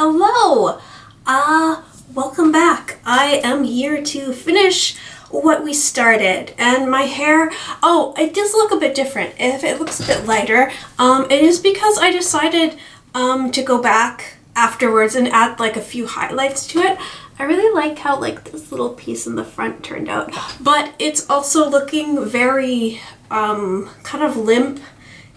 Hello! Welcome back. I am here to finish what we started, and my hair, it does look a bit different. If it looks a bit lighter, it is because I decided to go back afterwards and add like a few highlights to it. I really like how like this little piece in the front turned out, but it's also looking very kind of limp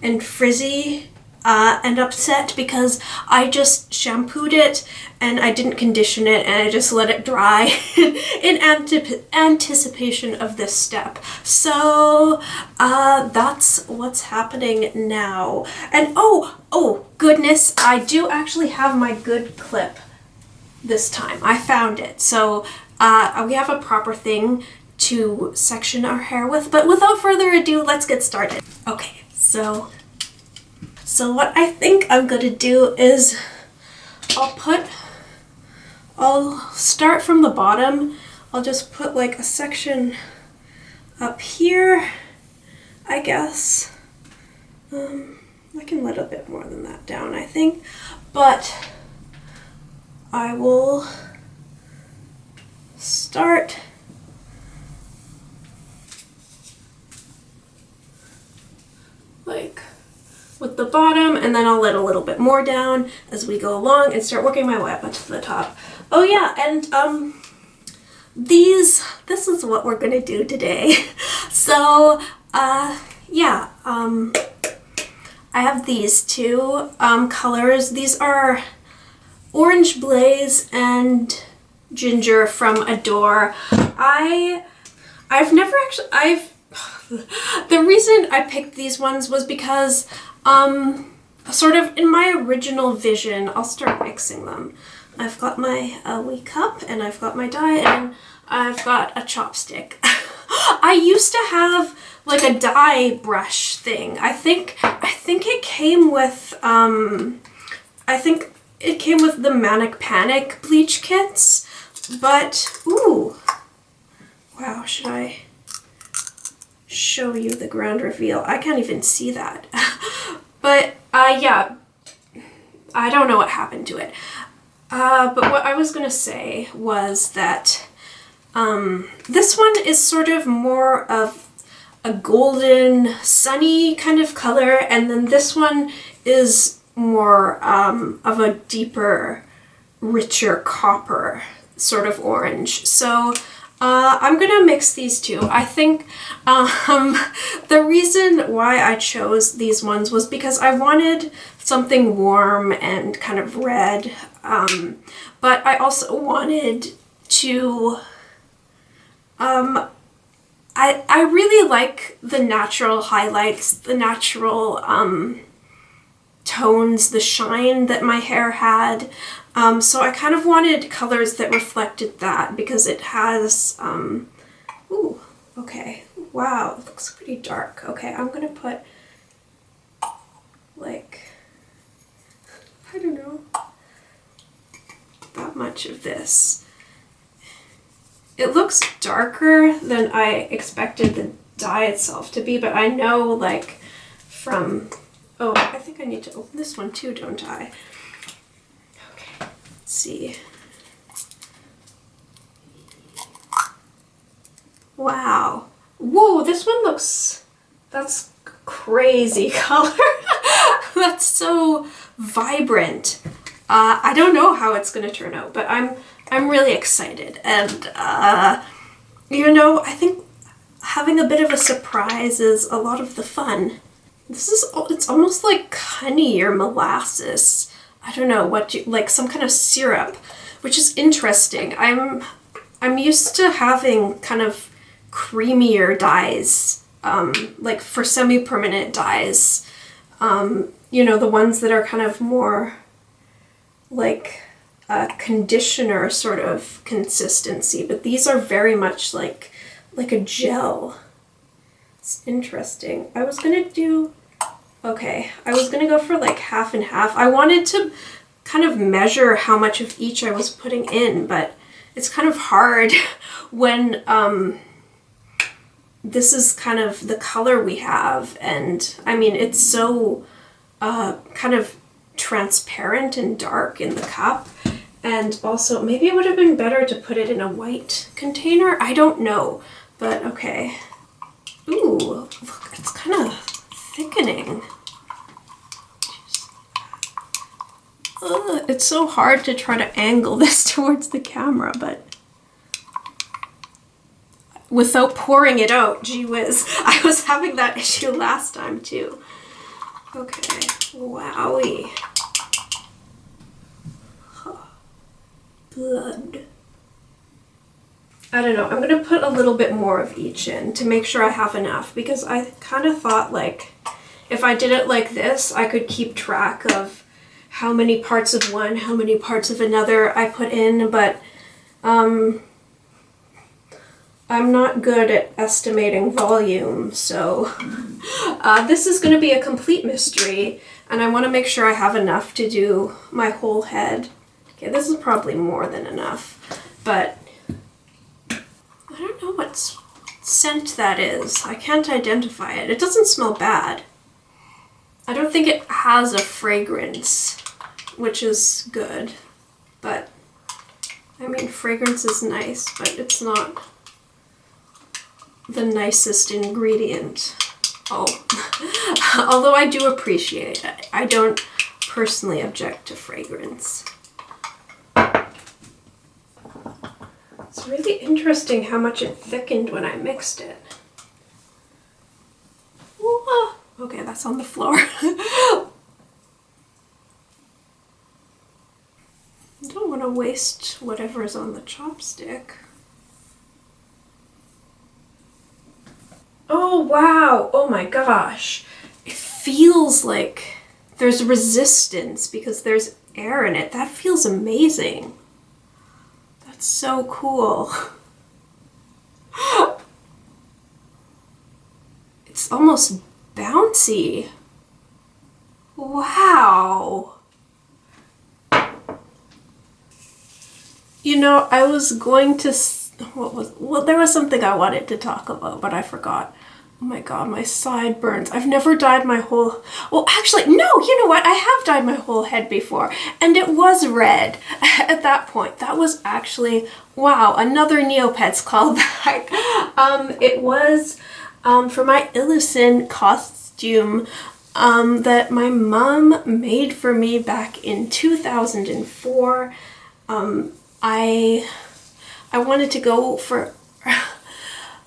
and frizzy and upset because I just shampooed it and I didn't condition it and I just let it dry in anticipation of this step. So that's what's happening now. And oh goodness, I do actually have my good clip this time. I found it. So we have a proper thing to section our hair with, but without further ado, let's get started. Okay, so what I think I'm gonna do is I'll start from the bottom. I'll just put like a section up here, I guess. I can let a bit more than that down, I think, but I will start like with the bottom, and then I'll let a little bit more down as we go along and start working my way up to the top. Oh yeah, and this is what we're gonna do today. So yeah, I have these two colors. These are Orange Blaze and Ginger from Adore. The reason I picked these ones was because sort of in my original vision, I'll start mixing them. I've got my wee cup and I've got my dye and I've got a chopstick. I used to have like a dye brush thing. I think it came with it came with the Manic Panic bleach kits, but ooh, wow, should I show you the grand reveal? I can't even see that. But yeah, I don't know what happened to it. But what I was gonna say was that this one is sort of more of a golden, sunny kind of color, and then this one is more of a deeper, richer copper sort of orange. So I'm gonna mix these two. I think the reason why I chose these ones was because I wanted something warm and kind of red, but I also wanted to I really like the natural highlights, the natural tones, the shine that my hair had. So I kind of wanted colors that reflected that because it has, ooh, okay, wow, it looks pretty dark. Okay, I'm gonna put like, I don't know, that much of this. It looks darker than I expected the dye itself to be, but I know like from, oh, I think I need to open this one too, don't I? Okay, let's see. Wow. Whoa, this one looks, that's crazy color. That's so vibrant. I don't know how it's gonna turn out, but I'm really excited, and you know, I think having a bit of a surprise is a lot of the fun. It's almost like honey or molasses. I don't know what like some kind of syrup, which is interesting. I'm used to having kind of creamier dyes, like for semi-permanent dyes. You know, the ones that are kind of more like a conditioner sort of consistency, but these are very much like a gel. It's interesting. I was gonna go for like half and half. I wanted to kind of measure how much of each I was putting in, but it's kind of hard when this is kind of the color we have, and I mean it's so kind of transparent and dark in the cup. And also, maybe it would have been better to put it in a white container. I don't know, but okay. Ooh, look, it's kind of thickening. It's so hard to try to angle this towards the camera, but without pouring it out, gee whiz. I was having that issue last time too. Okay, wowie. Huh. Blood. I don't know, I'm gonna put a little bit more of each in to make sure I have enough, because I kind of thought like if I did it like this, I could keep track of how many parts of one, how many parts of another I put in, but I'm not good at estimating volume, so this is going to be a complete mystery, and I want to make sure I have enough to do my whole head. Okay, this is probably more than enough, but I don't know what scent that is. I can't identify it. It doesn't smell bad. I don't think it has a fragrance, which is good, but I mean, fragrance is nice, but it's not the nicest ingredient. Oh, although I do appreciate it. I don't personally object to fragrance. It's really interesting how much it thickened when I mixed it. Ooh, okay, that's on the floor. I don't want to waste whatever is on the chopstick. Oh wow, oh my gosh. It feels like there's resistance because there's air in it. That feels amazing. That's so cool. It's almost bouncy. Wow. You know, I was going to, there was something I wanted to talk about, but I forgot. Oh my god, my sideburns. I've never dyed my whole, well actually, no, you know what? I have dyed my whole head before, and it was red at that point. That was actually, wow, another Neopets callback. It was for my Illison costume that my mom made for me back in 2004. I wanted to go for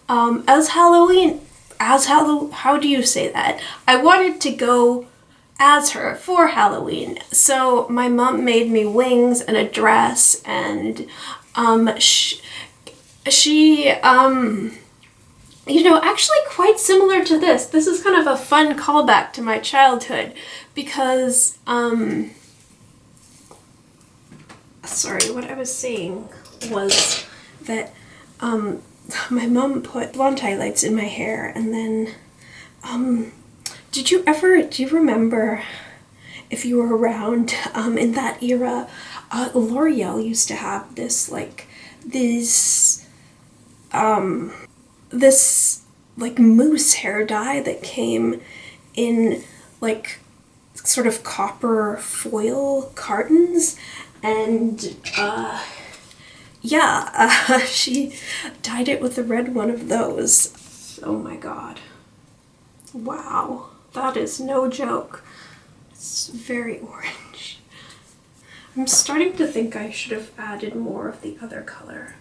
as Halloween, how do you say that? I wanted to go as her for Halloween. So my mom made me wings and a dress, and she you know, actually quite similar to this. This is kind of a fun callback to my childhood because sorry, what I was saying was that my mom put blonde highlights in my hair, and then do you remember, if you were around in that era, L'Oreal used to have this like this like mousse hair dye that came in like sort of copper foil cartons, and yeah, she dyed it with a red one of those. Oh my god. Wow, that is no joke. It's very orange. I'm starting to think I should have added more of the other color,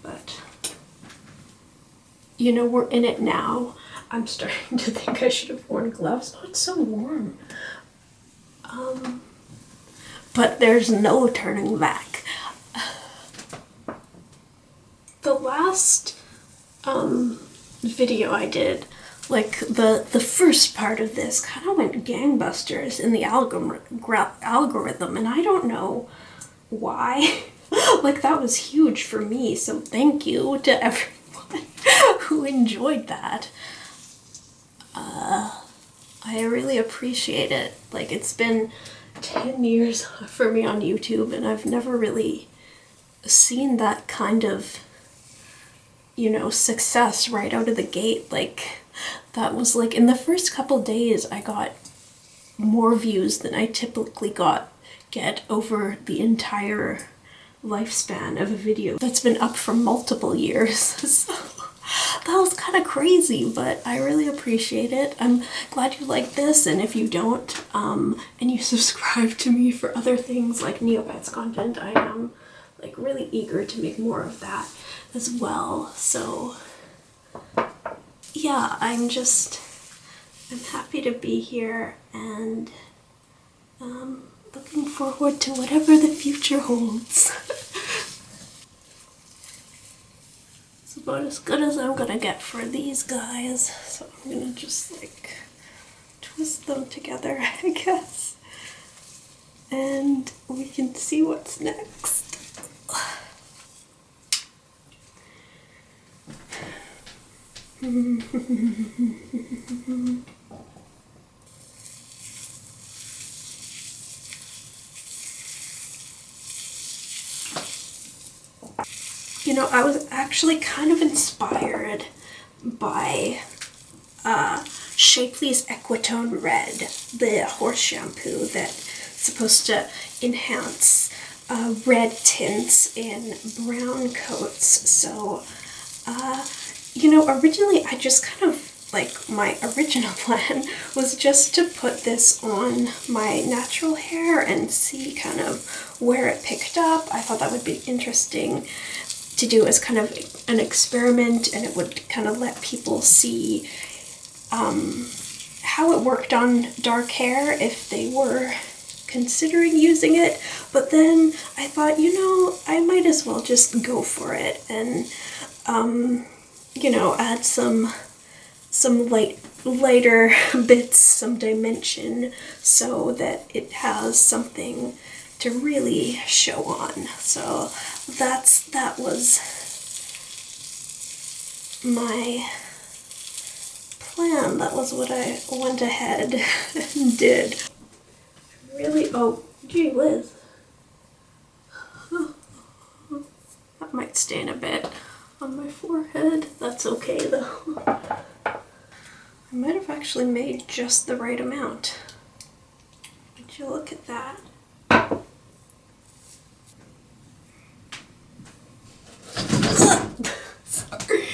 but you know, we're in it now. I'm starting to think I should have worn gloves. Oh, it's so warm. But there's no turning back. The last video I did, like the first part of this kind of went gangbusters in the algorithm, and I don't know why. Like, that was huge for me, so thank you to everyone who enjoyed that. I really appreciate it. Like, it's been 10 years for me on YouTube, and I've never really seen that kind of, you know, success right out of the gate. Like, that was like in the first couple days I got more views than I typically get over the entire lifespan of a video that's been up for multiple years. So that was kind of crazy, but I really appreciate it. I'm glad you like this, and if you don't, and you subscribe to me for other things like Neopets content, I am like really eager to make more of that as well. So yeah, I'm happy to be here, and looking forward to whatever the future holds. It's about as good as I'm gonna get for these guys, so I'm gonna just like twist them together, I guess, and we can see what's next. You know, I was actually kind of inspired by Shapely's Equitone Red, the horse shampoo that's supposed to enhance red tints in brown coats. So, you know, originally I just kind of, like, my original plan was just to put this on my natural hair and see kind of where it picked up. I thought that would be interesting to do as kind of an experiment, and it would kind of let people see how it worked on dark hair if they were considering using it. But then I thought, you know, I might as well just go for it and you know, add some lighter bits, some dimension, so that it has something to really show on. So that was my plan. That was what I went ahead and did. Really, oh, gee whiz. That might stain a bit on my forehead. That's okay though. I might have actually made just the right amount. Would you look at that? Sorry.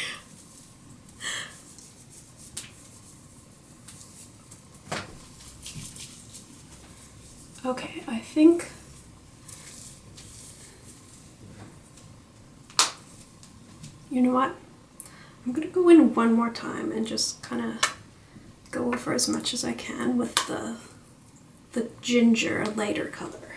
Okay, I think you know what? I'm gonna go in one more time and just kind of go over as much as I can with the ginger lighter color.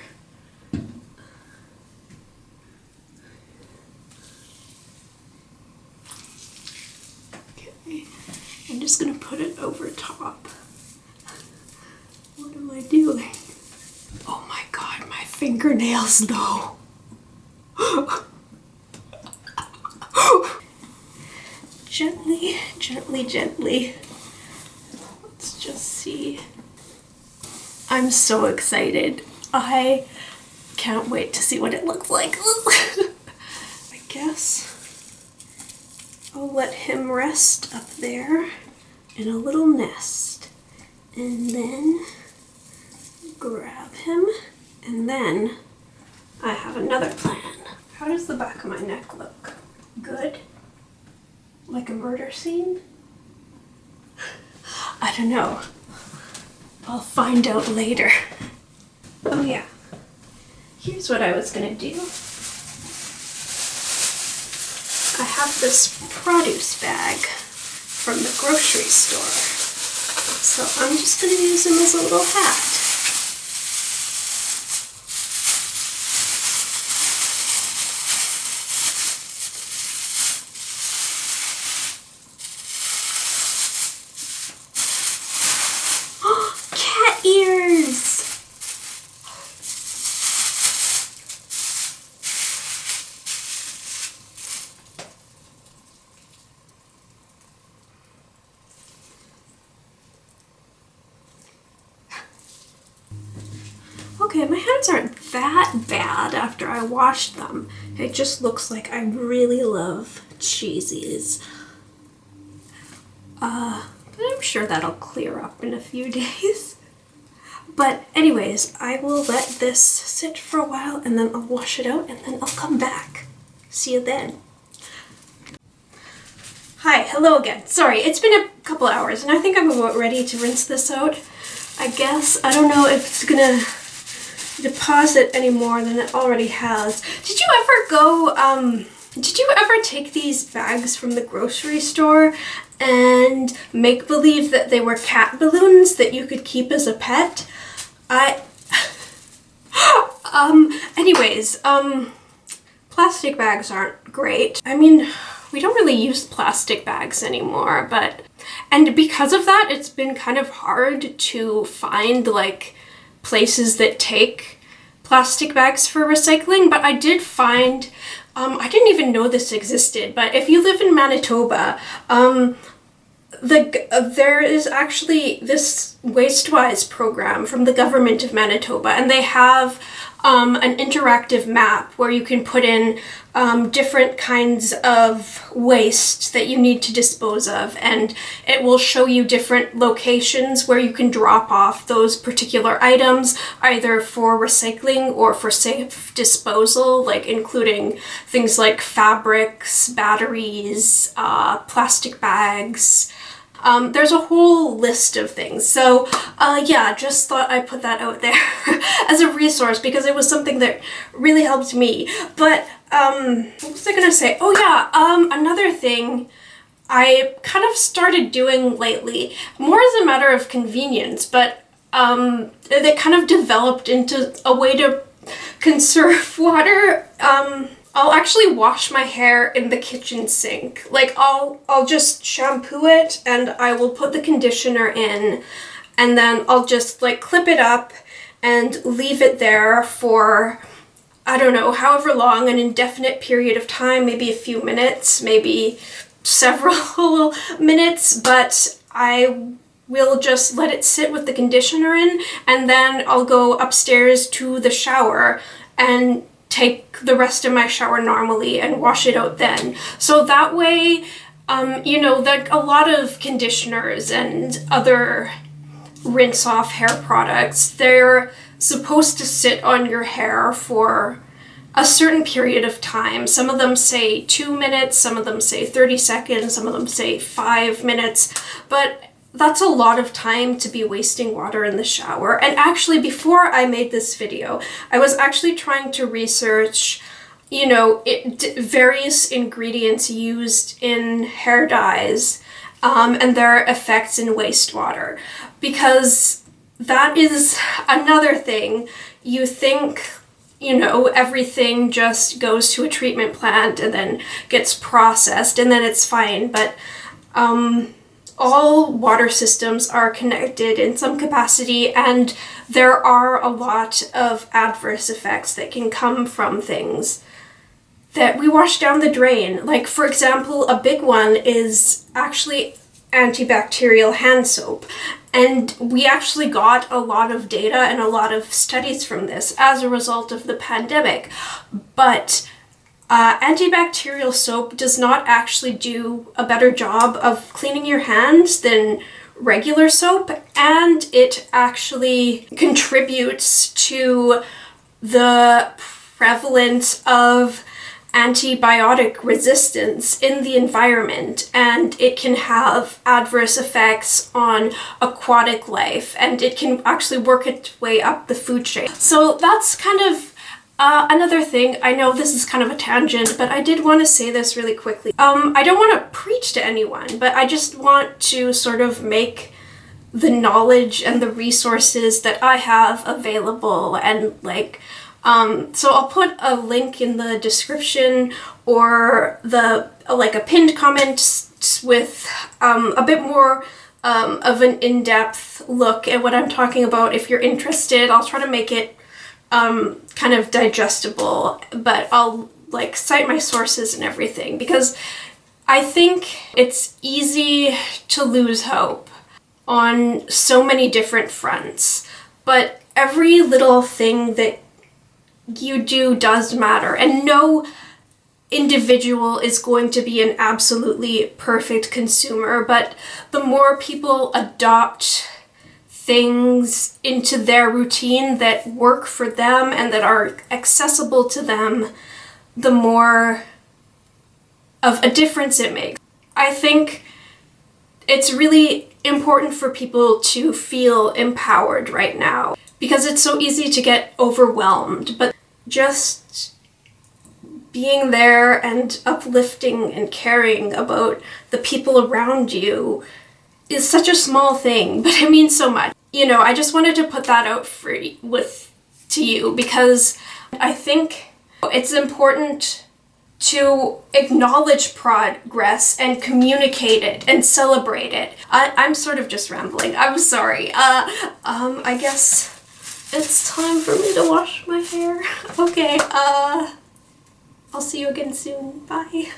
Okay, I'm just gonna put it over top. What am I doing? Oh my god, my fingernails though. Gently, gently, gently. Let's just see. I'm so excited. I can't wait to see what it looks like. I guess I'll let him rest up there in a little nest, and then grab him, and then I have another plan. How does the back of my neck look? Good? Like a murder scene? I don't know. I'll find out later. Oh yeah. Here's what I was gonna do. I have this produce bag from the grocery store. So I'm just gonna use him as a little hat. Okay, my hands aren't that bad after I washed them. It just looks like I really love cheesies. But I'm sure that'll clear up in a few days. But anyways, I will let this sit for a while and then I'll wash it out and then I'll come back. See you then. Hi, hello again. Sorry, it's been a couple hours and I think I'm about ready to rinse this out. I guess. I don't know if it's gonna deposit any more than it already has. Did you ever take these bags from the grocery store and make believe that they were cat balloons that you could keep as a pet? Anyways, plastic bags aren't great. I mean, we don't really use plastic bags anymore, and because of that, it's been kind of hard to find like places that take plastic bags for recycling, but I did find, I didn't even know this existed, but if you live in Manitoba, there is actually this Wastewise program from the government of Manitoba, and they have an interactive map where you can put in different kinds of waste that you need to dispose of, and it will show you different locations where you can drop off those particular items, either for recycling or for safe disposal, like including things like fabrics, batteries, plastic bags. There's a whole list of things. So yeah, just thought I'd put that out there as a resource because it was something that really helped me. But what was I gonna say? Oh yeah, another thing I kind of started doing lately, more as a matter of convenience, but they kind of developed into a way to conserve water. I'll actually wash my hair in the kitchen sink. Like I'll just shampoo it and I will put the conditioner in, and then I'll just like clip it up and leave it there for, I don't know, however long, an indefinite period of time, maybe a few minutes, maybe several minutes, but I will just let it sit with the conditioner in, and then I'll go upstairs to the shower and take the rest of my shower normally and wash it out then. So that way, you know, that a lot of conditioners and other rinse off hair products, they're supposed to sit on your hair for a certain period of time. Some of them say 2 minutes, some of them say 30 seconds, some of them say 5 minutes, but that's a lot of time to be wasting water in the shower. And actually, before I made this video, I was actually trying to research, you know, various ingredients used in hair dyes and their effects in wastewater, because that is another thing. You think, you know, everything just goes to a treatment plant and then gets processed and then it's fine, but all water systems are connected in some capacity, and there are a lot of adverse effects that can come from things that we wash down the drain. Like, for example, a big one is actually antibacterial hand soap. And we actually got a lot of data and a lot of studies from this as a result of the pandemic. But antibacterial soap does not actually do a better job of cleaning your hands than regular soap, and it actually contributes to the prevalence of antibiotic resistance in the environment, and it can have adverse effects on aquatic life, and it can actually work its way up the food chain. So that's kind of another thing. I know this is kind of a tangent, but I did want to say this really quickly. I don't want to preach to anyone, but I just want to sort of make the knowledge and the resources that I have available, and like, so I'll put a link in the description or like a pinned comment with a bit more of an in-depth look at what I'm talking about. If you're interested, I'll try to make it kind of digestible, but I'll like cite my sources and everything, because I think it's easy to lose hope on so many different fronts, but every little thing that you do does matter, and no individual is going to be an absolutely perfect consumer, but the more people adopt things into their routine that work for them and that are accessible to them, the more of a difference it makes. I think it's really important for people to feel empowered right now because it's so easy to get overwhelmed, but just being there and uplifting and caring about the people around you is such a small thing, but it means so much. You know, I just wanted to put that out to you because I think it's important to acknowledge progress and communicate it and celebrate it. I'm sort of just rambling. I'm sorry. I guess it's time for me to wash my hair. Okay, I'll see you again soon. Bye.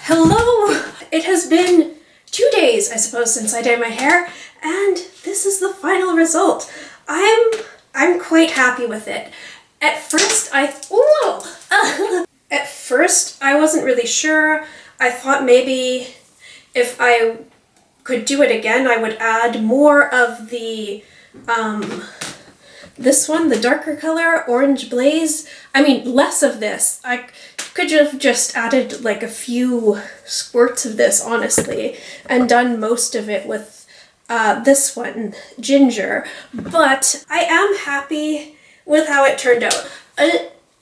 Hello! It has been 2 days, I suppose, since I dyed my hair, and this is the final result. I'm quite happy with it. At first, At first, I wasn't really sure. I thought maybe if I could do it again, I would add more of the, this one, the darker color, Orange Blaze. I mean, less of this. I could have just added like a few squirts of this, honestly, and done most of it with this one, Ginger. But I am happy with how it turned out.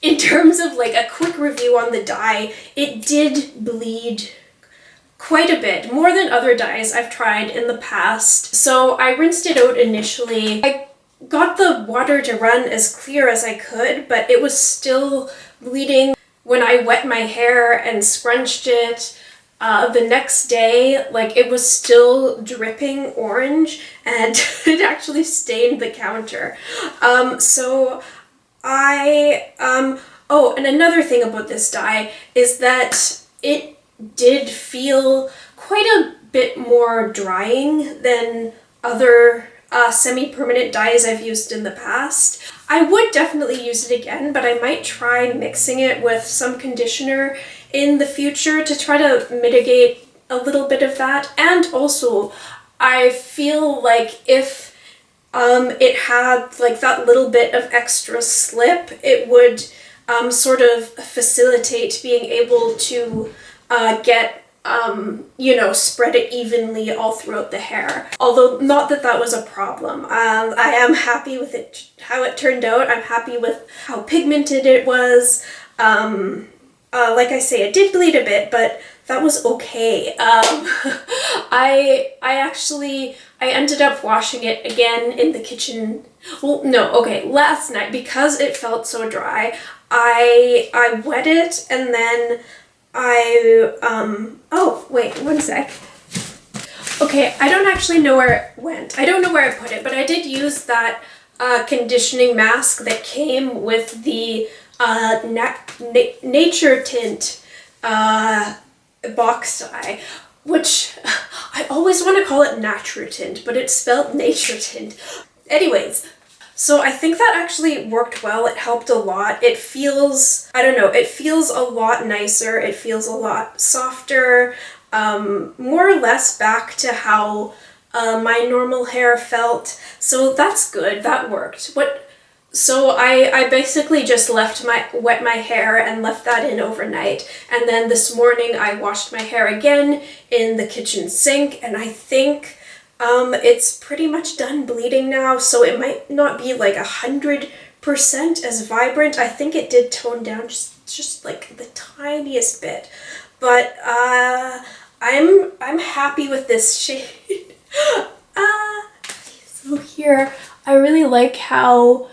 In terms of like a quick review on the dye, it did bleed quite a bit, more than other dyes I've tried in the past. So I rinsed it out initially. I got the water to run as clear as I could, but it was still bleeding when I wet my hair and scrunched it. The next day, like, it was still dripping orange, and it actually stained the counter. Oh, and another thing about this dye is that it did feel quite a bit more drying than other semi-permanent dyes I've used in the past. I would definitely use it again, but I might try mixing it with some conditioner in the future to try to mitigate a little bit of that. And also, I feel like if it had like that little bit of extra slip, it would sort of facilitate being able to get, spread it evenly all throughout the hair. Although not that that was a problem. I am happy with it, how it turned out. I'm happy with how pigmented it was. Like I say, it did bleed a bit, but that was okay. I ended up washing it again in the kitchen. Well, no, okay, last night, because it felt so dry, I wet it, and then oh, wait, one sec. Okay, I don't actually know where it went. I don't know where I put it, but I did use that conditioning mask that came with the Nature Tint box dye, which I always want to call it Nature Tint, but it's spelled Nature Tint. Anyways, so I think that actually worked well. It helped a lot. It feels, I don't know, it feels a lot nicer. It feels a lot softer, more or less back to how my normal hair felt. So that's good. That worked. So I basically just wet my hair and left that in overnight. And then this morning I washed my hair again in the kitchen sink, and I think it's pretty much done bleeding now, so it might not be like 100% as vibrant. I think it did tone down just like the tiniest bit. But I'm happy with this shade. So here, I really like how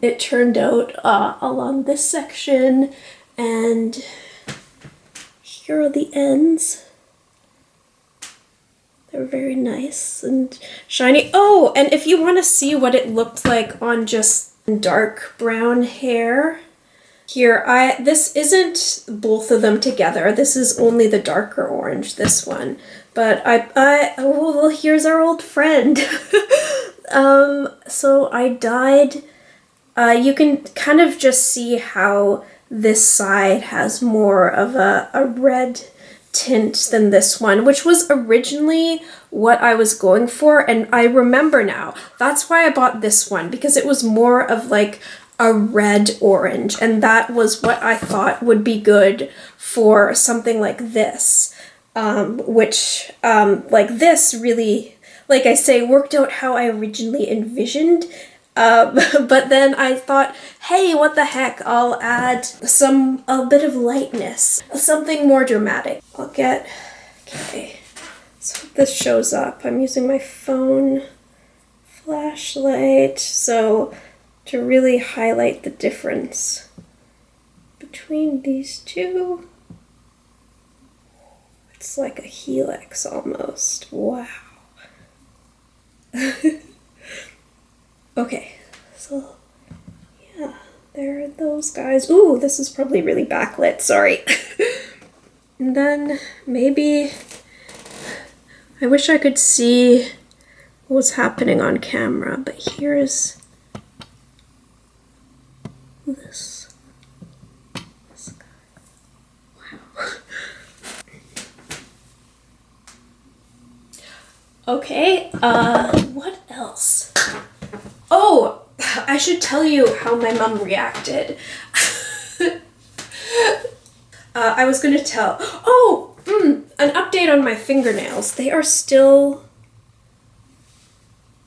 it turned out along this section, and here are the ends. They're very nice and shiny. Oh, and if you want to see what it looked like on just dark brown hair, here, this isn't both of them together. This is only the darker orange, this one. But oh, well, here's our old friend. So I dyed, you can kind of just see how this side has more of a red tint than this one, which was originally what I was going for, and I remember now. That's why I bought this one, because it was more of like a red orange, and that was what I thought would be good for something like this, which like this really, like I say, worked out how I originally envisioned. But then I thought, hey, what the heck, I'll add a bit of lightness, something more dramatic. Okay, so this shows up. I'm using my phone flashlight, so to really highlight the difference between these two. It's like a helix almost. Wow. Okay, so yeah, there are those guys. Ooh, this is probably really backlit, sorry. And then maybe, I wish I could see what's happening on camera, but here's this guy. Wow. Okay, what else? Oh, I should tell you how my mom reacted. I was gonna tell. Oh, an update on my fingernails. They're still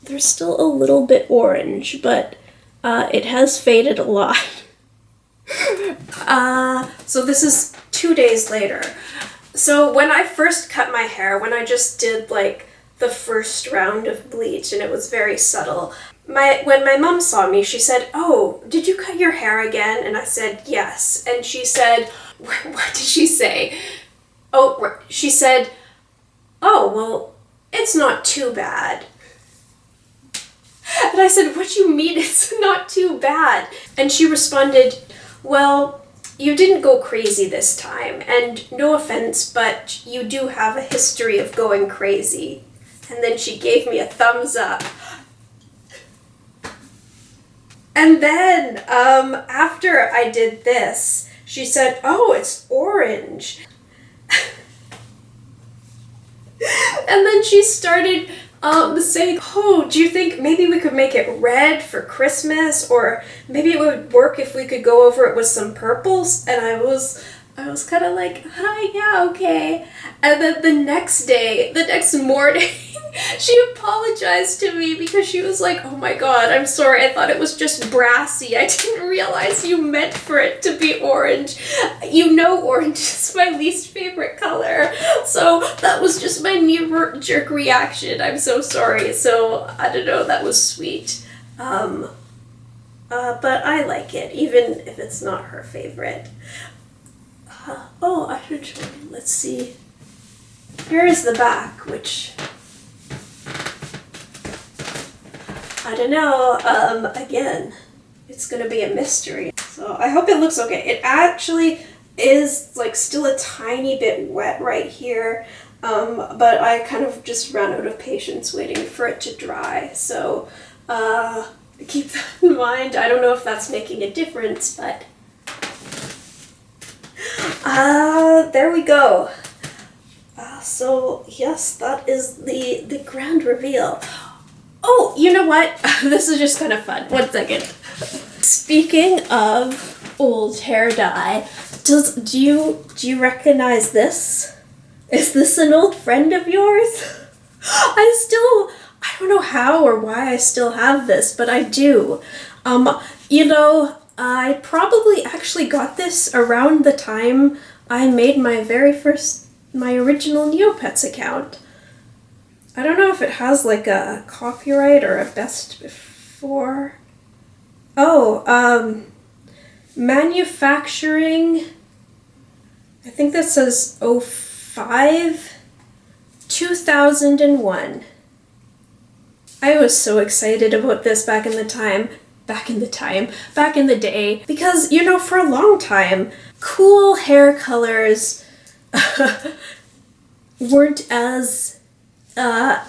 a little bit orange, but it has faded a lot. So this is 2 days later. So when I first cut my hair, when I just did like the first round of bleach and it was very subtle, when my mom saw me, she said, "Oh, did you cut your hair again?" And I said, "Yes." And she said, what did she say? Oh, she said, "Oh, well, it's not too bad." And I said, "What do you mean it's not too bad?" And she responded, "Well, you didn't go crazy this time, and no offense, but you do have a history of going crazy." And then she gave me a thumbs up. And then, after I did this, she said, "Oh, it's orange." And then she started saying, "Oh, do you think maybe we could make it red for Christmas? Or maybe it would work if we could go over it with some purples?" And I was kind of like, "Hi, yeah, okay." And then the next morning, she apologized to me because she was like, "Oh my god, I'm sorry, I thought it was just brassy. I didn't realize you meant for it to be orange. You know orange is my least favorite color. So that was just my knee-jerk reaction. I'm so sorry." So, I don't know, that was sweet. But I like it, even if it's not her favorite. Oh, I should show you. Let's see. Here is the back, which I don't know. Again, it's gonna be a mystery. So I hope it looks okay. It actually is like still a tiny bit wet right here, but I kind of just ran out of patience waiting for it to dry. So keep that in mind. I don't know if that's making a difference, but there we go. So yes, that is the grand reveal. Oh, you know what? This is just kind of fun. 1 second. Speaking of old hair dye, do you recognize this? Is this an old friend of yours? I don't know how or why I still have this, but I do. You know, I probably actually got this around the time I made my original Neopets account. I don't know if it has like a copyright or a best before. Oh, manufacturing, I think that says 05, 2001. I was so excited about this back in the day, because, you know, for a long time, cool hair colors weren't as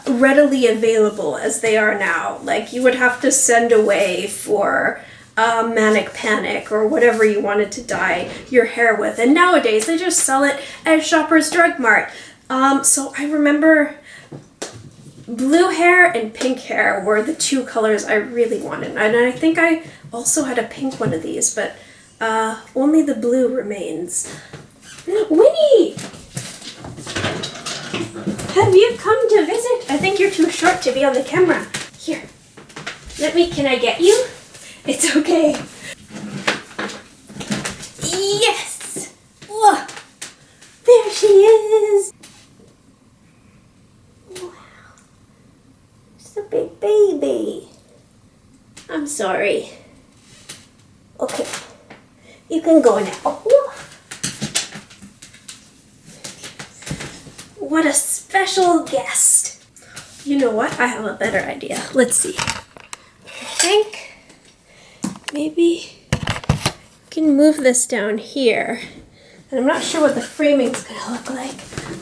readily available as they are now. Like, you would have to send away for manic panic or whatever you wanted to dye your hair with. And nowadays they just sell it at Shoppers Drug Mart. So I remember blue hair and pink hair were the two colors I really wanted. And I think I also had a pink one of these, but only the blue remains. Winnie! Have you come to visit? I think you're too short to be on the camera. Here, can I get you? It's okay. Yes! Whoa. There she is! Wow. Just a big baby. I'm sorry. Okay, you can go now. Whoa. What a special guest. You know what? I have a better idea. Let's see. I think maybe I can move this down here. And I'm not sure what the framing's gonna look like,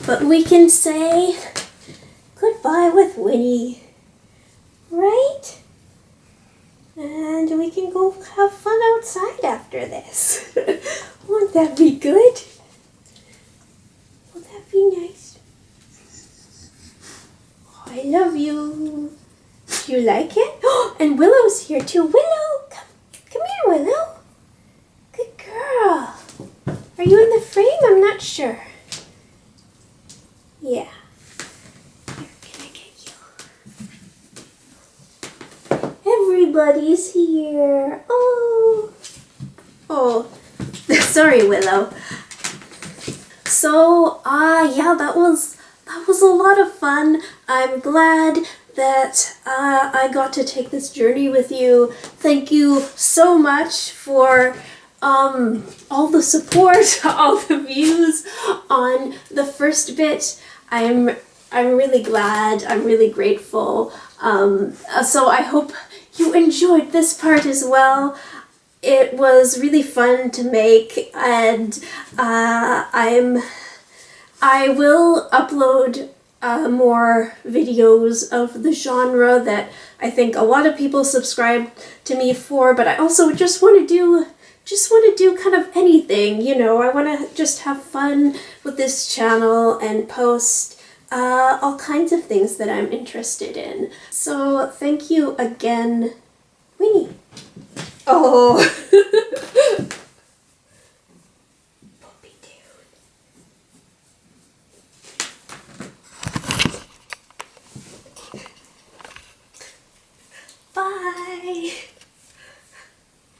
but we can say goodbye with Winnie, right? And we can go have fun outside after this. Won't that be good? Will that be nice? I love you. Do you like it? Oh, and Willow's here too. Willow, come here, Willow. Good girl. Are you in the frame? I'm not sure. Yeah. Here, can I get you? Everybody's here. Oh. Oh. Sorry, Willow. So, yeah, that was a lot of fun. I'm glad that I got to take this journey with you. Thank you so much for all the support, all the views on the first bit. I'm really glad. I'm really grateful. So I hope you enjoyed this part as well. It was really fun to make, and I will upload more videos of the genre that I think a lot of people subscribe to me for, but I also just want to do kind of anything, you know. I want to just have fun with this channel and post all kinds of things that I'm interested in. So thank you again, Winnie. Oh.